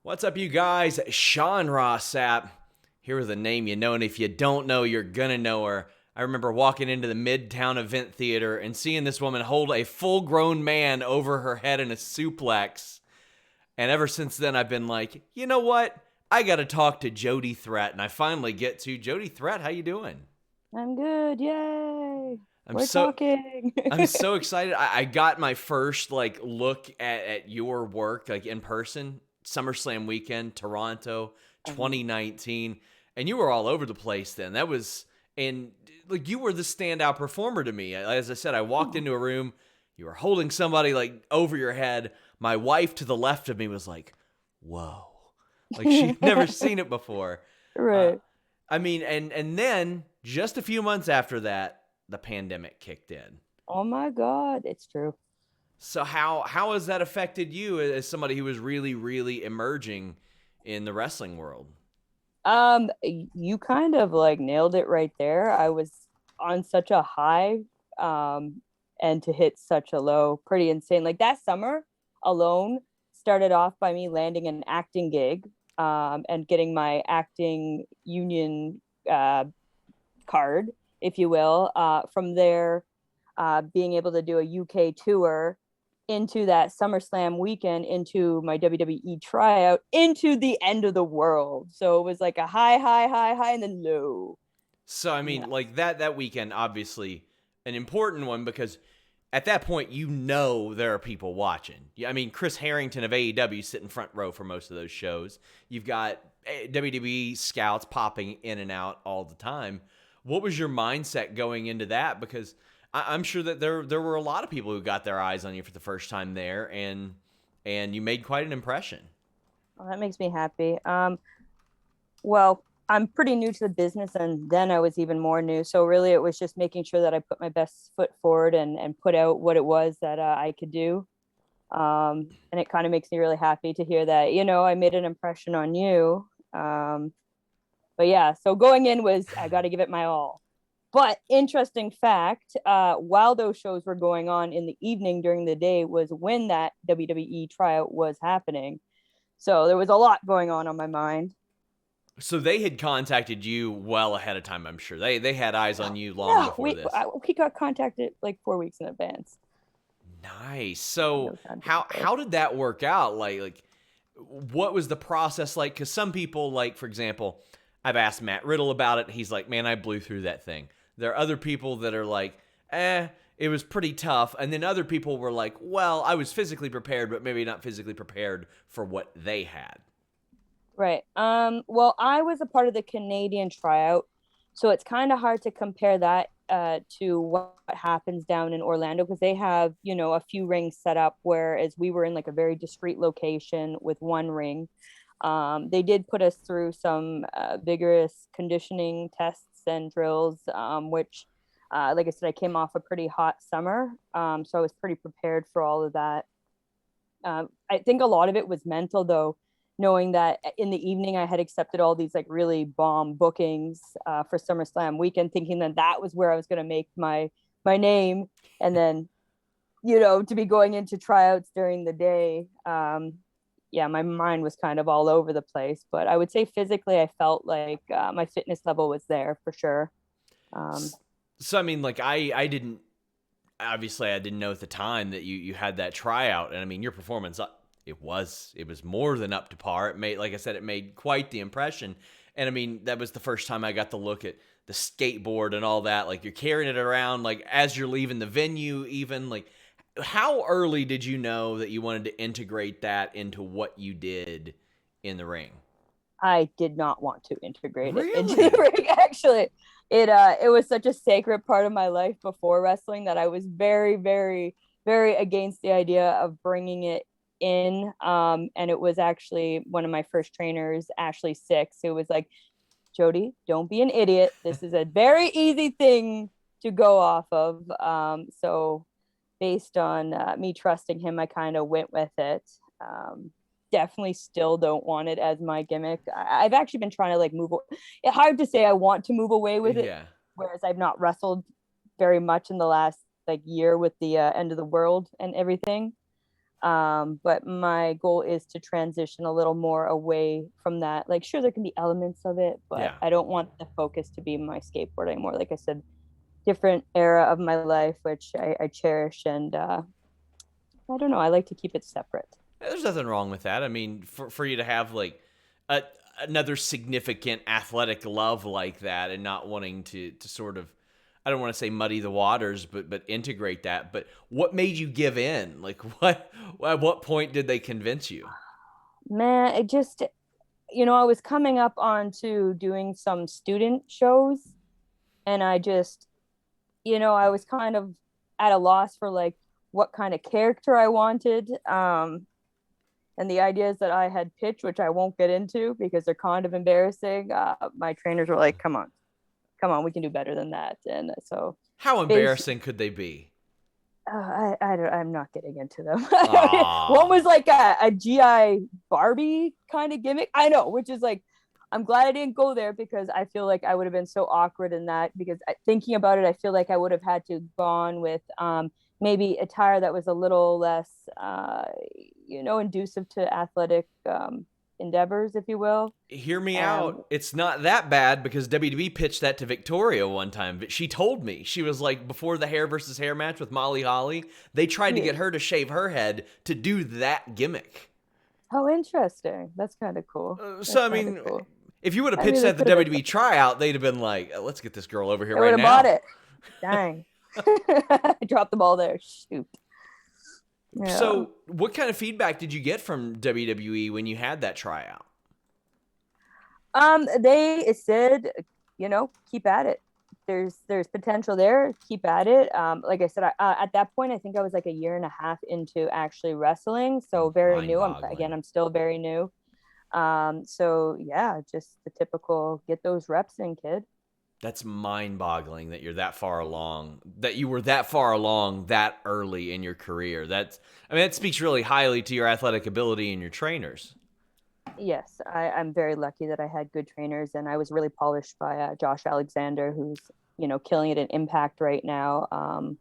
What's up, you guys? Sean Ross Sapp here with a name you know, and if you don't know, you're gonna know her. I remember walking into the Midtown Event Theater and seeing this woman hold a full-grown man over her head in a suplex. And ever since then, I've been like, you know what? I gotta talk to Jody Threat, and I finally get to. Jody Threat, how you doing? I'm good. Yay. I'm We're so talking. I'm so excited. I got my first look at your work in person, Summerslam weekend, Toronto, Um, 2019, and you were all over the place then. That was and you were the standout performer to me. As I said, I walked oh, into a room, you were holding somebody over your head. My wife to the left of me was like, "Whoa." Like she'd never seen it before. Uh, right. I mean, and then just a few months after that, the pandemic kicked in. Oh my God. It's true. So how has that affected you as somebody who was really emerging in the wrestling world? You kind of like nailed it right there. I was on such a high, and to hit such a low, pretty insane. Like that summer alone started off by me landing an acting gig, and getting my acting union card, if you will. From there, being able to do a UK tour into that SummerSlam weekend, into my WWE tryout, into the end of the world. So it was like a high, and then low. So I Yeah. mean, that weekend, obviously an important one because at that point you know there are people watching. I mean, Chris Harrington of AEW sitting front row for most of those shows. You've got WWE scouts popping in and out all the time. What was your mindset going into that? Because I'm sure that there were a lot of people who got their eyes on you for the first time there, and you made quite an impression. Well, that makes me happy. Well, I'm pretty new to the business, and then I was even more new. So really, it was just making sure that I put my best foot forward and put out what it was that I could do. And it kind of makes me really happy to hear that, I made an impression on you. But yeah, so going in was I got to give it my all. But interesting fact, while those shows were going on in the evening during the day was when that WWE tryout was happening. So there was a lot going on my mind. So they had contacted you well ahead of time, I'm sure. They had eyes on you long No, before this. we got contacted like 4 weeks in advance. Nice. No So time to prepare. how did that work out? What was the process like? Because some people, for example, I've asked Matt Riddle about it. He's like, man, I blew through that thing. There are other people that are like, it was pretty tough. And then other people were like, well, I was physically prepared, but maybe not physically prepared for what they had. Right. Well, I was a part of the Canadian tryout, so it's kind of hard to compare that to what happens down in Orlando because they have, a few rings set up, whereas we were in like a very discreet location with one ring. They did put us through some vigorous conditioning tests and drills, which, like I said, I came off a pretty hot summer, so I was pretty prepared for all of that. I think a lot of it was mental, though, knowing that in the evening I had accepted all these like really bomb bookings for SummerSlam weekend, thinking that that was where I was going to make my name, and then to be going into tryouts during the day. Yeah, my mind was kind of all over the place, but I would say physically I felt like my fitness level was there for sure. Um, So, I mean, I didn't, obviously I didn't know at the time that you had that tryout. And I mean, your performance, it was more than up to par. It made, like I said, it made quite the impression. And I mean, that was the first time I got to look at the skateboard and all that. Like you're carrying it around, as you're leaving the venue, even how early did you know that you wanted to integrate that into what you did in the ring? I did not want to integrate it into the Really? ring. Actually, it was such a sacred part of my life before wrestling that I was very against the idea of bringing it in. And it was actually one of my first trainers, Ashley Six, who was like, "Jody, don't be an idiot. This is a very easy thing to go off of." So based on me trusting him, I kind of went with it. Definitely still don't want it as my gimmick. I've actually been trying to like move. It's hard to say I want to move away with it, Yeah. whereas I've not wrestled very much in the last like year with the end of the world and everything. But my goal is to transition a little more away from that. Like, sure, there can be elements of it, but Yeah. I don't want the focus to be my skateboard anymore. Like I said, different era of my life, which I cherish. And I don't know, I like to keep it separate. There's nothing wrong with that. I mean, for you to have like a, another significant athletic love like that and not wanting to sort of, I don't want to say muddy the waters, but integrate that. But what made you give in? Like at what point did they convince you? Man, it just, I was coming up onto doing some student shows, and I just, I was kind of at a loss for like what kind of character I wanted. And the ideas that I had pitched, which I won't get into because they're kind of embarrassing. My trainers were like, come on, we can do better than that. And so, How embarrassing could they be? I'm not getting into them. One Aw. was like a GI Barbie kind of gimmick. I know, which is like, I'm glad I didn't go there because I feel like I would have been so awkward in that. Because thinking about it, I feel like I would have had to gone with maybe attire that was a little less, inducive to athletic endeavors, if you will. Hear me And out. It's not that bad because WWE pitched that to Victoria one time. But she told me, she was like, before the hair versus hair match with Molly Holly, they tried to yeah. get her to shave her head to do that gimmick. Oh, interesting. That's kind of cool. So, That's I kind of mean, cool. if you would have I mean, pitched they that at the could have WWE tryout, they'd have been like, let's get this girl over here I would right have bought now. it. Dang. I dropped the ball there. Shoot. Yeah. So, what kind of feedback did you get from WWE when you had that tryout? They said, keep at it. There's potential there. Keep at it. Like I said, at that point, I think I was like a year and a half into actually wrestling, so very new. Mind-boggling. I'm still very new. So yeah, just the typical get those reps in, kid. That's mind-boggling that you're that far along, that you were that far along that early in your career. That speaks really highly to your athletic ability and your trainers. Yes, I'm very lucky that I had good trainers, and I was really polished by Josh Alexander, who's killing it in Impact right now.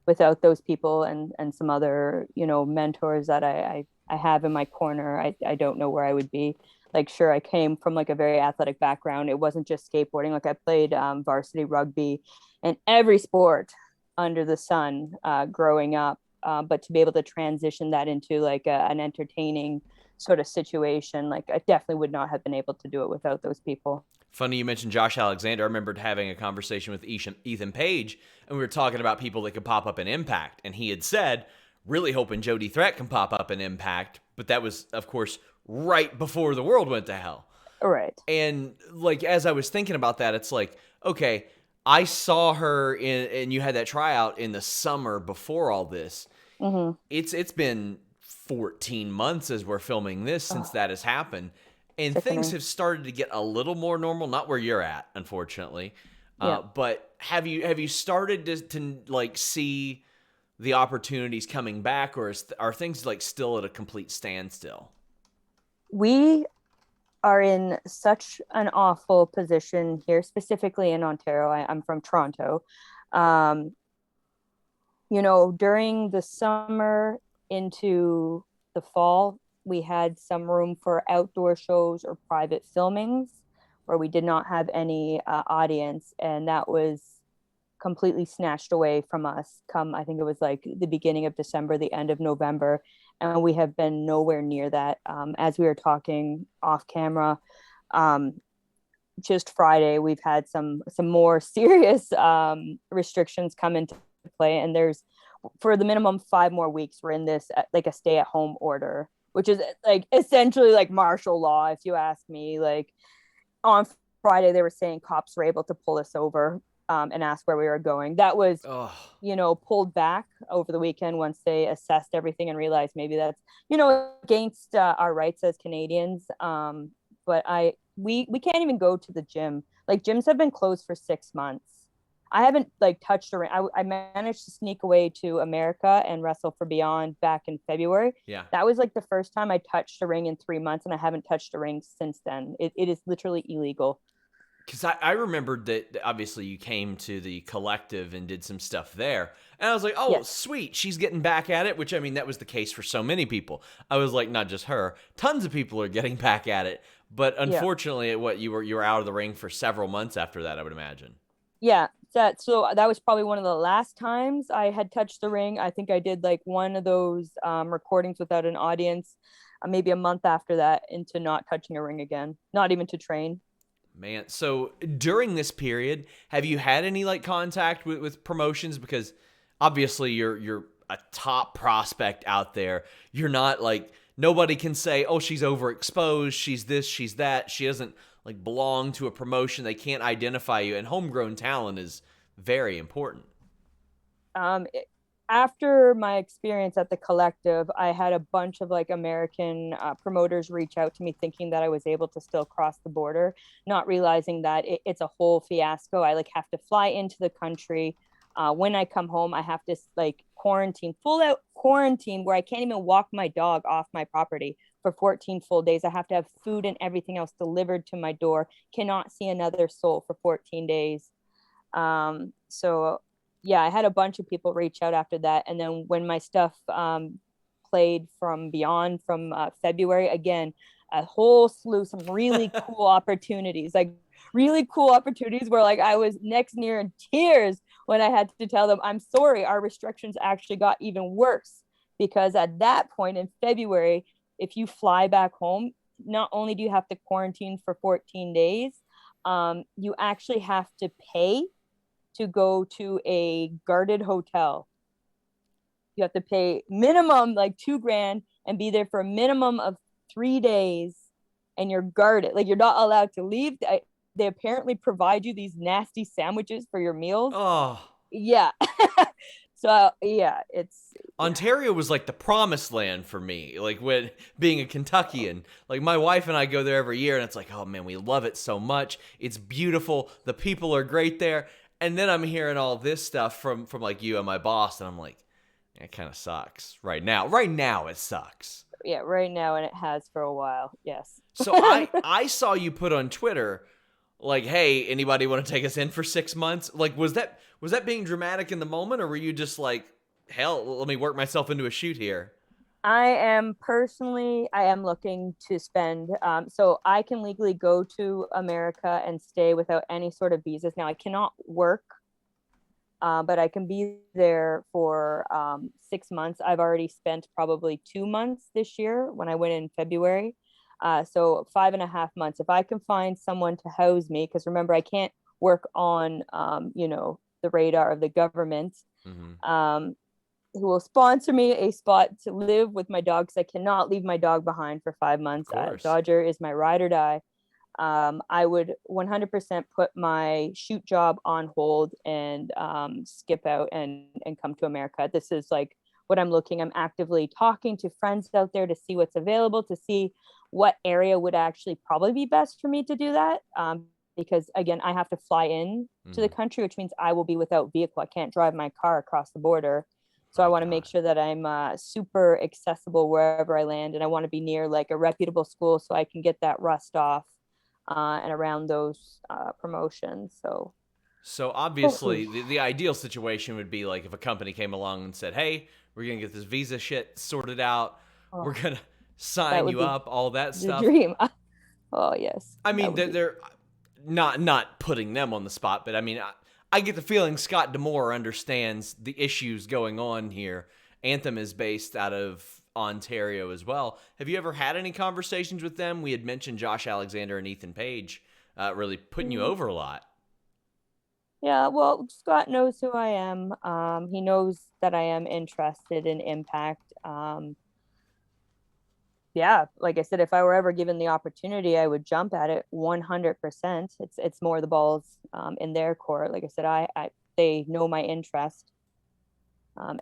Without those people and some other mentors that I have in my corner, I don't know where I would be. Like, sure, I came from like a very athletic background. It wasn't just skateboarding. Like, I played varsity rugby and every sport under the sun growing up. But to be able to transition that into like an entertaining sort of situation, like I definitely would not have been able to do it without those people. Funny you mentioned Josh Alexander. I remembered having a conversation with Ethan Page, and we were talking about people that could pop up in Impact. And he had said, really hoping Jody Threat can pop up in Impact. But that was, of course, right before the world went to hell. Right. And like, as I was thinking about that, it's like, okay, I saw her and you had that tryout in the summer before all this. Mm-hmm. It's been 14 months as we're filming this since that has happened. And Sickening. things have started to get a little more normal, not where you're at, unfortunately. Yeah. But have you started to like see the opportunities coming back, or are things like still at a complete standstill? We are in such an awful position here, specifically in Ontario. I'm from Toronto. During the summer into the fall, we had some room for outdoor shows or private filmings where we did not have any audience, and that was completely snatched away from us come, I think it was like the beginning of December, the end of November, and we have been nowhere near that. As we were talking off camera, just Friday, we've had some more serious restrictions come into play, and there's, for the minimum 5 more weeks, we're in this like a stay-at-home order, which is like essentially like martial law, if you ask me. Like, on Friday, they were saying cops were able to pull us over and ask where we were going. That was, pulled back over the weekend once they assessed everything and realized maybe that's, against our rights as Canadians. But we can't even go to the gym. Like, gyms have been closed for 6 months. I haven't like touched a ring. I managed to sneak away to America and wrestle for Beyond back in February. Yeah. That was like the first time I touched a ring in 3 months, and I haven't touched a ring since then. It is literally illegal. Because I remembered that obviously you came to the collective and did some stuff there. And I was like, oh, Yes. sweet. She's getting back at it, which I mean, that was the case for so many people. I was like, not just her. Tons of people are getting back at it. But Yeah. unfortunately, you were out of the ring for several months after that, I would imagine. Yeah. So that was probably one of the last times I had touched the ring. I think I did like one of those recordings without an audience, maybe a month after that, into not touching a ring again, not even to train. Man, so during this period, have you had any like contact with promotions? Because obviously you're a top prospect out there. You're not like, nobody can say, oh, she's overexposed, she's this, she's that. She doesn't like belong to a promotion. They can't identify you, and homegrown talent is very important. Um, it- After my experience at the collective, I had a bunch of like American promoters reach out to me thinking that I was able to still cross the border, not realizing that it's a whole fiasco. I like have to fly into the country. When I come home, I have to like quarantine, full out quarantine, where I can't even walk my dog off my property for 14 full days. I have to have food and everything else delivered to my door, cannot see another soul for 14 days. So yeah, I had a bunch of people reach out after that. And then when my stuff played from Beyond from February, again, a whole slew, some really cool opportunities, like really cool opportunities where like I was next near in tears when I had to tell them, I'm sorry, our restrictions actually got even worse. Because at that point in February, if you fly back home, not only do you have to quarantine for 14 days, you actually have to pay to go to a guarded hotel. You have to pay minimum like $2,000 and be there for a minimum of 3 days, and you're guarded. Like you're not allowed to leave. They apparently provide you these nasty sandwiches for your meals. Oh, Yeah. So yeah, yeah. Ontario was like the promised land for me. Like when being a Kentuckian, like my wife and I go there every year, and it's like, oh man, we love it so much. It's beautiful. The people are great there. And then I'm hearing all this stuff from like you and my boss, and I'm like, it kind of sucks right now. Right now, it sucks. Yeah, right now, and it has for a while. Yes. So I saw you put on Twitter, like, hey, anybody want to take us in for 6 months? Like, was that being dramatic in the moment, or were you just like, hell, let me work myself into a shoot here? I am looking to spend, so I can legally go to America and stay without any sort of visas. Now I cannot work, but I can be there for 6 months. I've already spent probably 2 months this year when I went in February. So 5.5 months. If I can find someone to house me, because remember, I can't work on, the radar of the government. Mm-hmm. Who will sponsor me a spot to live with my dog, because I cannot leave my dog behind for 5 months. Of course. Dodger is my ride or die. I would 100% put my shoot job on hold and skip out and come to America. This is like what I'm actively talking to friends out there to see what's available, to see what area would actually probably be best for me to do that. Because again, I have to fly in to the country, which means I will be without vehicle. I can't drive my car across the border. So I want to make sure that I'm super accessible wherever I land, and I want to be near like a reputable school so I can get that rust off and around those promotions. So obviously, the ideal situation would be like if a company came along and said, hey, we're going to get this visa shit sorted out. Oh, We're going to sign you up, all that the stuff. dream. Oh, yes. I mean, they're not putting them on the spot, but I mean, I get the feeling Scott D'Amore understands the issues going on here. Anthem is based out of Ontario as well. Have you ever had any conversations with them? We had mentioned Josh Alexander and Ethan Page really putting you over a lot. Yeah, well, Scott knows who I am. He knows that I am interested in Impact. Yeah, like I said, if I were ever given the opportunity, I would jump at it 100%. It's more the balls in their court. Like I said, they know my interest.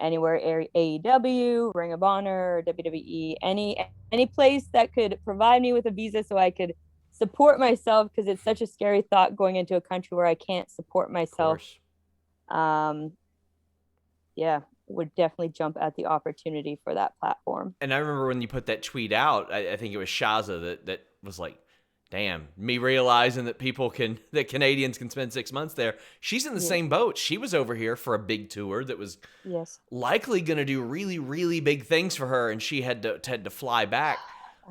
Anywhere, AEW, Ring of Honor, WWE, any place that could provide me with a visa so I could support myself, because it's such a scary thought going into a country where I can't support myself. Yeah, would definitely jump at the opportunity for that platform. And I remember when you put that tweet out, I think it was Shaza that was like, Damn, me realizing that that Canadians can spend 6 months there. She's in the same boat. She was over here for a big tour that was likely going to do really, really big things for her, and she had to fly back.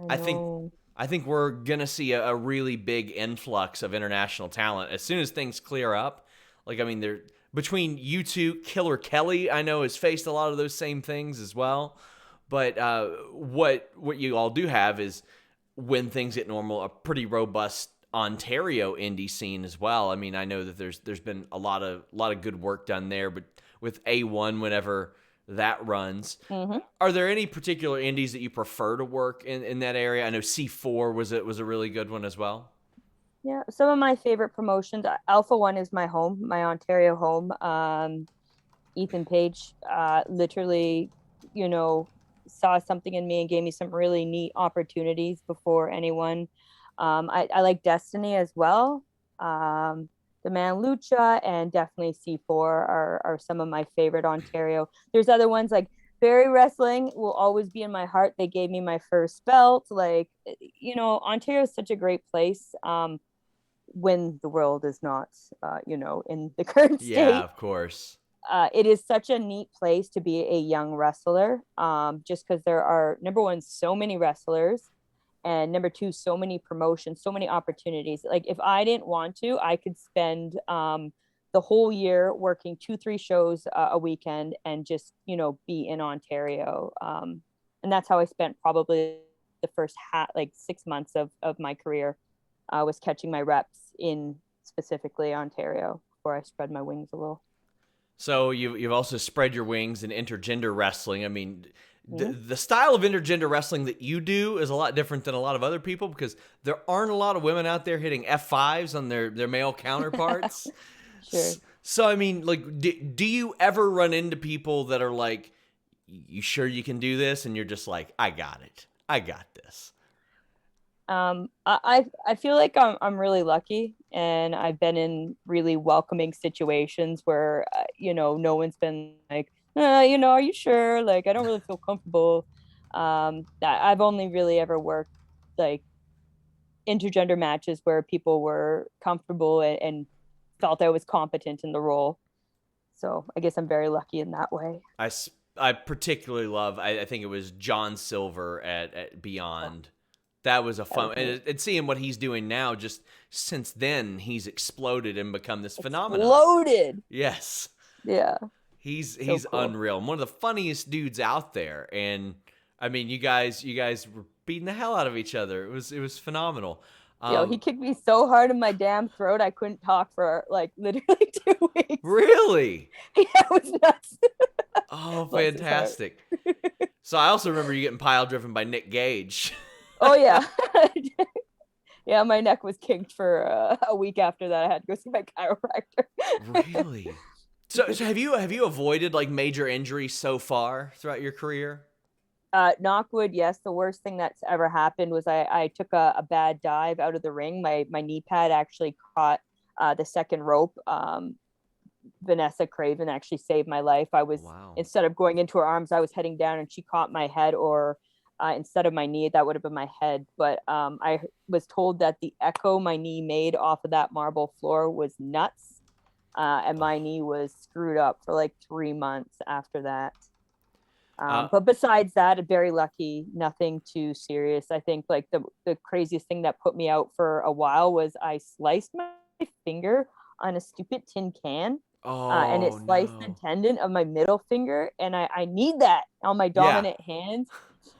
I know. I think we're going to see a really big influx of international talent as soon as things clear up. Like, I mean, between you two, Killer Kelly, I know, has faced a lot of those same things as well. But what you all do have is, when things get normal, a pretty robust Ontario indie scene as well. I mean, I know that there's been a lot of good work done there, but with A1, whenever that runs, are there any particular indies that you prefer to work in that area? I know C4 was a really good one as well. Yeah, some of my favorite promotions. Alpha One is my home, my Ontario home. Ethan Page, literally, saw something in me and gave me some really neat opportunities before anyone. I like Destiny as well. The Man Lucha and definitely C4 are some of my favorite Ontario. There's other ones like Barrie Wrestling will always be in my heart. They gave me my first belt. Like, Ontario is such a great place. When the world is not, in the current state. Yeah, of course. It is such a neat place to be a young wrestler, just because there are, number one, so many wrestlers, and number two, so many promotions, so many opportunities. Like, if I didn't want to, I could spend the whole year working 2-3 shows a weekend and just, be in Ontario. And that's how I spent probably the first 6 months of my career, was catching my reps in specifically Ontario before I spread my wings a little. So you've also spread your wings in intergender wrestling. I mean, the style of intergender wrestling that you do is a lot different than a lot of other people, because there aren't a lot of women out there hitting F5s on their male counterparts. Sure. So, I mean, like, do you ever run into people that are like, you sure you can do this? And you're just like, I got it. I got this. I feel like I'm really lucky, and I've been in really welcoming situations where, no one's been like, are you sure? Like, I don't really feel comfortable. I've only really ever worked like intergender matches where people were comfortable and felt I was competent in the role. So I guess I'm very lucky in that way. I particularly love, I think it was John Silver at Beyond. That was a fun, and seeing what he's doing now, just since then, he's exploded and become this phenomenon. Exploded. Yes. Yeah. He's cool. Unreal. One of the funniest dudes out there. And I mean, you guys were beating the hell out of each other. It was phenomenal. He kicked me so hard in my damn throat I couldn't talk for like literally 2 weeks. Really? Yeah, it was nuts. Oh, fantastic. So I also remember you getting pile driven by Nick Gage. Oh yeah. Yeah, my neck was kinked for a week after that. I had to go see my chiropractor. Really? So have you avoided like major injuries so far throughout your career? Knockwood, yes. The worst thing that's ever happened was I took a bad dive out of the ring. My knee pad actually caught the second rope. Vanessa Craven actually saved my life. I was, instead of going into her arms, I was heading down and she caught my head, or instead of my knee, that would have been my head. But I was told that the echo my knee made off of that marble floor was nuts. And my knee was screwed up for like 3 months after that. But besides that, I'm very lucky, nothing too serious. I think like the craziest thing that put me out for a while was I sliced my finger on a stupid tin can. And it sliced the tendon of my middle finger. And I need that on my dominant hand.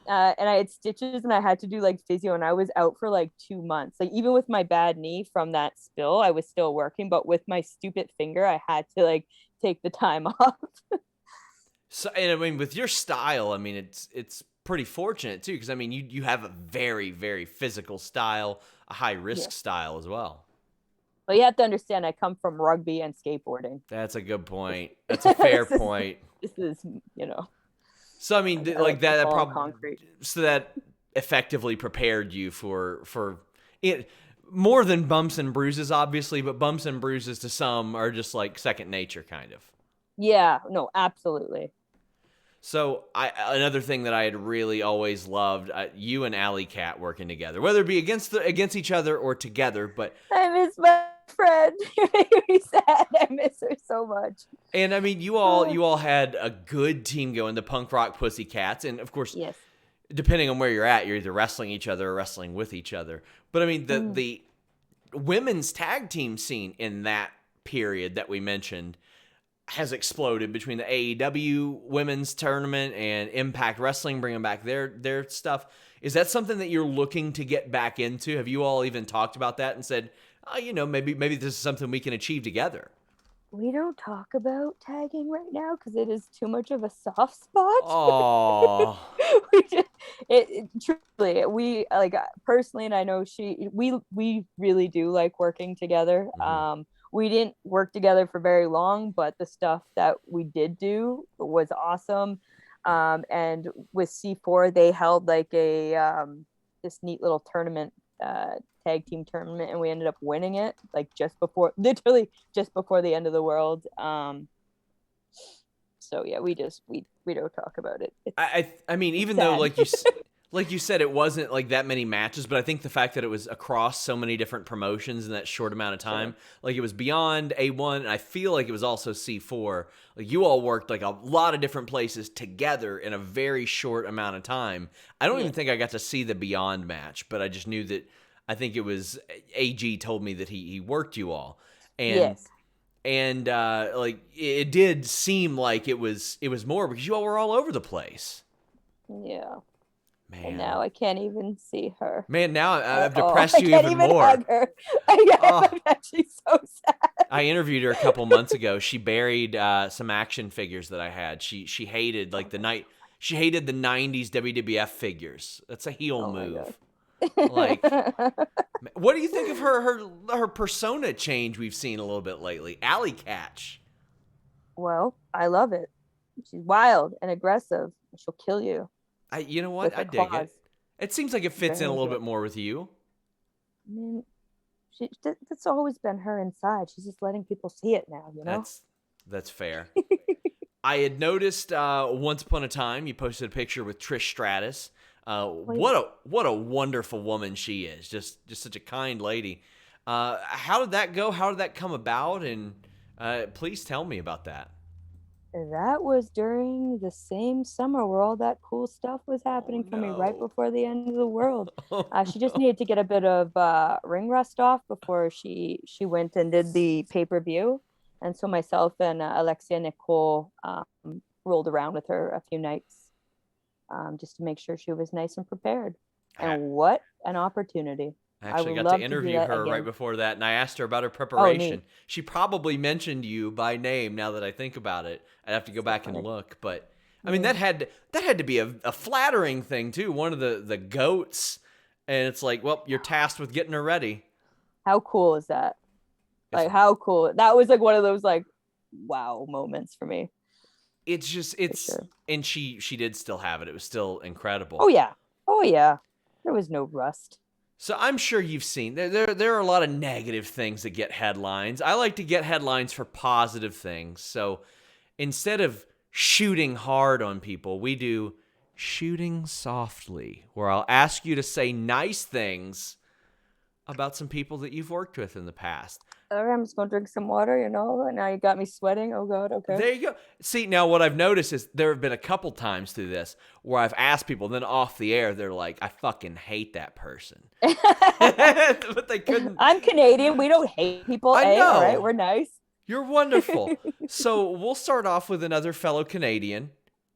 And I had stitches and I had to do like physio, and I was out for like 2 months. Like, even with my bad knee from that spill, I was still working, but with my stupid finger, I had to like take the time off. So, and I mean, with your style, I mean, it's pretty fortunate too, because I mean, you have a very, very physical style, a high risk style as well. Well, you have to understand, I come from rugby and skateboarding. That's a good point. That's a fair point. This is, So I mean, like that probably, so that effectively prepared you for it, more than bumps and bruises, obviously, but bumps and bruises to some are just like second nature, kind of. Yeah, no, absolutely. So another thing that I had really always loved, you and Allie Kat working together, whether it be against each other or together. But I miss my friend. You're making me sad. I miss her so much. and I mean, you all had a good team going, the Punk Rock Pussycats, and of course, Yes. depending on where you're at, you're either wrestling each other or wrestling with each other. But I mean, the women's tag team scene in that period that we mentioned has exploded between the AEW women's tournament and Impact Wrestling bringing back their stuff. Is that something that you're looking to get back into? Have you all even talked about that and said, oh, maybe this is something we can achieve together? We don't talk about tagging right now because it is too much of a soft spot. Oh, Truly, we like personally, and I know we really do like working together. mm-hmm. We didn't work together for very long, but the stuff that we did do was awesome. And with C4, they held like a this neat little tournament, tag team tournament, and we ended up winning it like literally just before the end of the world. So yeah, we don't talk about it. I mean, even though like you said, it wasn't like that many matches, but I think the fact that it was across so many different promotions in that short amount of time, like it was beyond A1, and I feel like it was also C4. Like you all worked like a lot of different places together in a very short amount of time. I don't even think I got to see the Beyond match, but I just knew that I think it was AG told me that he worked you all. And Yes. And like it did seem like it was more because you all were all over the place. Yeah. Man. And now I can't even see her. Man, now I've depressed you even more. Hug her. I'm actually so sad. I interviewed her a couple months ago. She buried some action figures that I had. She hated she hated the 90s WWF figures. That's a heel move. Like, what do you think of her persona change we've seen a little bit lately? Allie Kat. Well, I love it. She's wild and aggressive. She'll kill you. You know what? I dig it. It seems like it fits in a little bit more with you. I mean, that's always been her inside. She's just letting people see it now, you know? That's fair. I had noticed once upon a time you posted a picture with Trish Stratus. What a wonderful woman she is. Just such a kind lady. How did that go? How did that come about? And please tell me about that. That was during the same summer where all that cool stuff was happening for me right before the end of the world. She just needed to get a bit of ring rust off before she went and did the pay-per-view. And so myself and Alexia Nicole rolled around with her a few nights just to make sure she was nice and prepared. And what an opportunity. I actually got to interview her right before that, and I asked her about her preparation. She probably mentioned you by name now that I think about it. I'd have to go back and look. But, I mean, that had to be a flattering thing, too. One of the GOATs. And it's like, well, you're tasked with getting her ready. How cool is that? Like, how cool. That was like one of those, like, wow moments for me. It's just, and she did still have it. It was still incredible. Oh, yeah. There was no rust. So I'm sure you've seen, there are a lot of negative things that get headlines. I like to get headlines for positive things. So instead of shooting hard on people, we do shooting softly, where I'll ask you to say nice things about some people that you've worked with in the past. I'm just going to drink some water, and now you got me sweating. Oh, God, okay. There you go. See, now what I've noticed is there have been a couple times through this where I've asked people, then off the air, they're like, I fucking hate that person. But they couldn't. I'm Canadian. We don't hate people. I know. All right, we're nice. You're wonderful. So we'll start off with another fellow Canadian,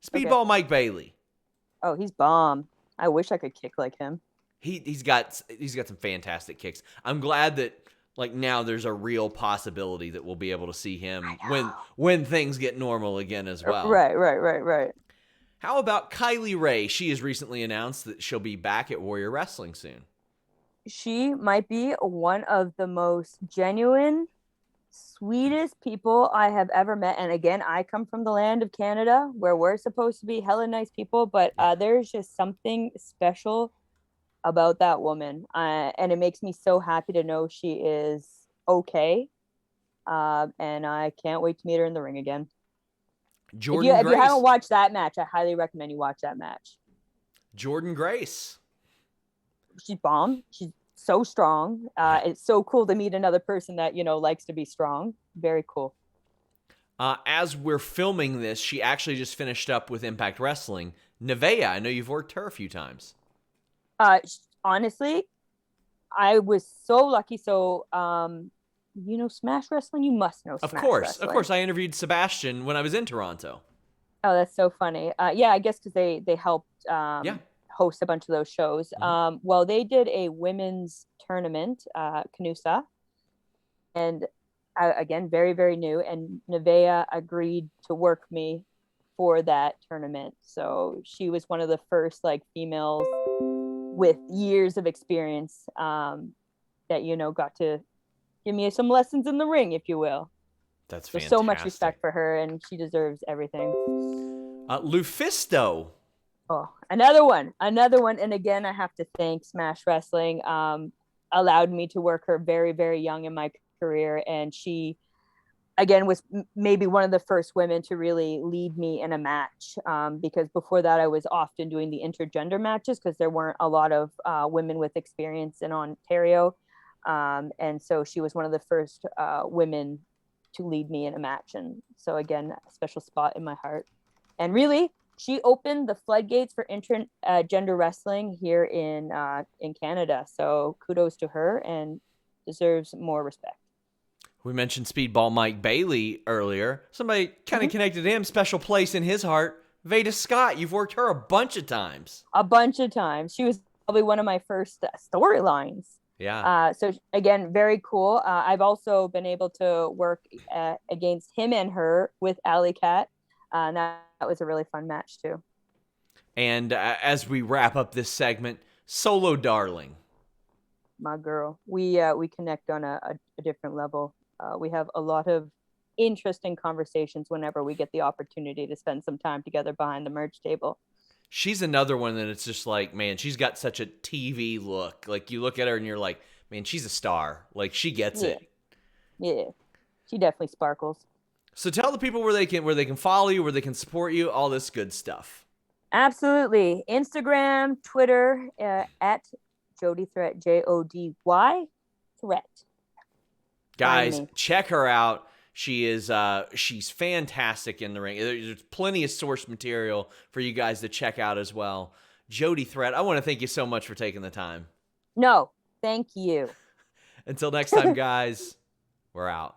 Speedball Mike Bailey. Oh, he's bomb. I wish I could kick like him. He's got some fantastic kicks. I'm glad that now there's a real possibility that we'll be able to see him when things get normal again as well. Right. How about Kylie Ray? She has recently announced that she'll be back at Warrior Wrestling soon. She might be one of the most genuine, sweetest people I have ever met. And again, I come from the land of Canada where we're supposed to be hella nice people, but there's just something special about that woman. And it makes me so happy to know she is okay. And I can't wait to meet her in the ring again. Jordan If you Grace. haven't watched that match, I highly recommend you watch that match. Jordan Grace. She's bomb. She's so strong. It's so cool to meet another person that, likes to be strong. Very cool. As we're filming this, she actually just finished up with Impact Wrestling. Nevaeh, I know you've worked her a few times. Honestly, I was so lucky. So, Smash Wrestling? You must know Smash Wrestling. Of course. I interviewed Sebastian when I was in Toronto. Oh, that's so funny. Yeah, I guess because they helped host a bunch of those shows. Mm-hmm. Well, they did a women's tournament, Canusa. And again, very, very new. And Nevaeh agreed to work me for that tournament. So she was one of the first females with years of experience that, got to give me some lessons in the ring, if you will. That's fantastic. So So much respect for her, and she deserves everything. Lufisto. Oh, another one. And again, I have to thank Smash Wrestling. Allowed me to work her very, very young in my career. And she, again, was maybe one of the first women to really lead me in a match. Because before that, I was often doing the intergender matches because there weren't a lot of women with experience in Ontario. And so she was one of the first women to lead me in a match. And so, again, a special spot in my heart. And really, she opened the floodgates for intergender wrestling here in Canada. So kudos to her and deserves more respect. We mentioned Speedball Mike Bailey earlier. Somebody kind of connected to him. Special place in his heart. Veda Scott, you've worked her a bunch of times. She was probably one of my first storylines. Yeah. So again, very cool. I've also been able to work against him and her with Allie Kat. And that was a really fun match too. And as we wrap up this segment, Solo Darling. My girl. We connect on a different level. We have a lot of interesting conversations whenever we get the opportunity to spend some time together behind the merch table. She's another one that it's just like, man, she's got such a TV look. Like, you look at her and you're like, man, she's a star. Like, she gets it. Yeah. She definitely sparkles. So tell the people where they can follow you, where they can support you, all this good stuff. Absolutely. Instagram, Twitter, at Jody Threat, Jody Threat. Guys, check her out. She's fantastic in the ring. There's plenty of source material for you guys to check out as well. Jody Threat, I want to thank you so much for taking the time. No, thank you. Until next time, guys, we're out.